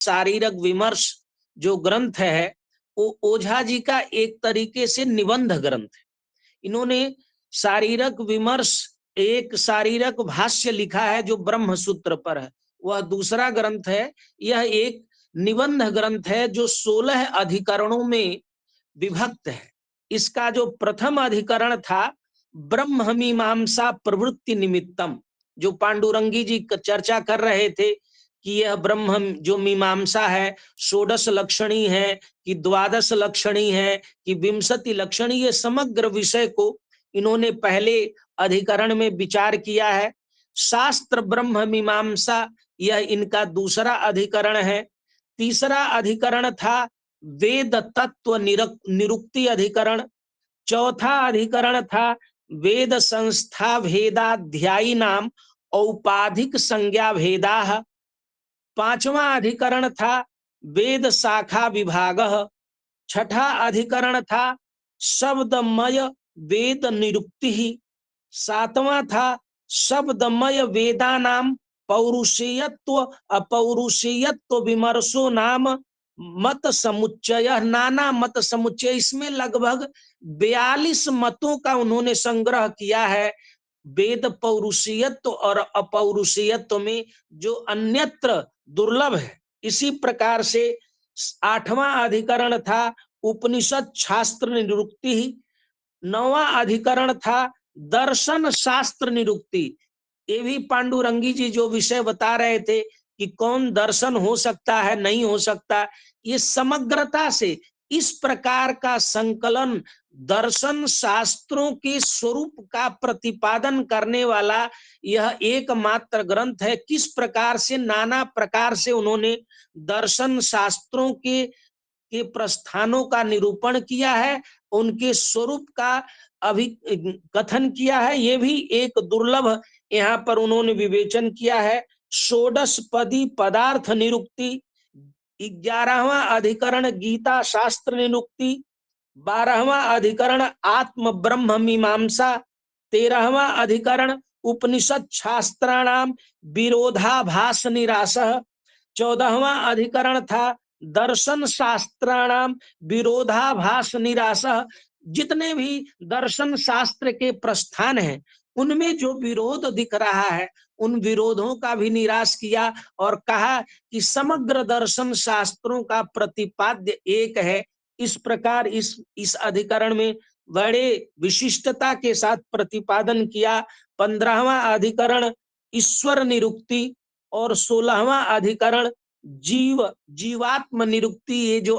शारीरक विमर्श जो ग्रंथ है वो ओझा जी का एक तरीके से निबंध ग्रंथ है। इन्होंने शारीरक विमर्श एक शारीरक भाष्य लिखा है जो ब्रह्म सूत्र पर है, वह दूसरा ग्रंथ है। यह एक निबंध ग्रंथ है जो 16 अधिकरणों में विभक्त है। इसका जो प्रथम अधिकरण था ब्रह्म मीमांसा प्रवृत्ति निमित्तम, जो पांडुरंगी जी चर्चा कर रहे थे कि यह ब्रह्म जो मीमांसा है षोडश लक्षणी है कि द्वादश लक्षणी है कि विंशति लक्षणी, ये समग्र विषय को इन्होंने पहले अधिकरण में विचार किया है। शास्त्र ब्रह्म मीमांसा यह इनका दूसरा अधिकरण है। तीसरा अधिकरण था वेद तत्व निरुक्ति अधिकरण। चौथा अधिकरण था वेद संस्था भेदाध्यायी नाम औपाधिक संज्ञा भेदा। पांचवा अधिकरण था वेद शाखा विभाग। छठा अधिकरण था शब्दमय वेद निरुक्ति। सातवां था शब्दमय वेदा नाम पौरुषेयत्व अपौरुषेयत्व विमर्शो नाम मत समुच्चय, नाना मत समुच्चय। इसमें लगभग 42 मतों का उन्होंने संग्रह किया है वेद पौरुषेयत्व और अपौरुषेयत्व में, जो अन्यत्र दुर्लभ है। इसी प्रकार से आठवां अधिकरण था उपनिषद शास्त्र निरुक्ति। नौवां अधिकरण था दर्शन शास्त्र निरुक्ति। ये भी पांडुरंगी जी जो विषय बता रहे थे कि कौन दर्शन हो सकता है नहीं हो सकता, ये समग्रता से इस प्रकार का संकलन दर्शन शास्त्रों के स्वरूप का प्रतिपादन करने वाला यह एकमात्र ग्रंथ है। किस प्रकार से नाना प्रकार से उन्होंने दर्शन शास्त्रों के प्रस्थानों का निरूपण किया है, उनके स्वरूप का अभी कथन किया है। ये भी एक दुर्लभ यहाँ पर उन्होंने विवेचन किया है। षोडश पदी पदार्थ निरुक्ति। 11वां अधिकरण गीता शास्त्र निरुक्ति। 12वां अधिकरण आत्म ब्रह्म मीमांसा। 13वां अधिकरण उपनिषद शास्त्राणाम विरोधाभास निरासः। 14वां अधिकरण था दर्शन शास्त्राणाम विरोधाभास निरासः। जितने भी दर्शन शास्त्र के प्रस्थान हैं उनमें जो विरोध दिख रहा है उन विरोधों का भी निराश किया और कहा कि समग्र दर्शन शास्त्रों का प्रतिपाद्य एक है। इस प्रकार इस अधिकरण में बड़े विशिष्टता के साथ प्रतिपादन किया। 15वां अधिकरण ईश्वर निरुक्ति और 16वां अधिकरण जीवात्म निरुक्ति। ये जो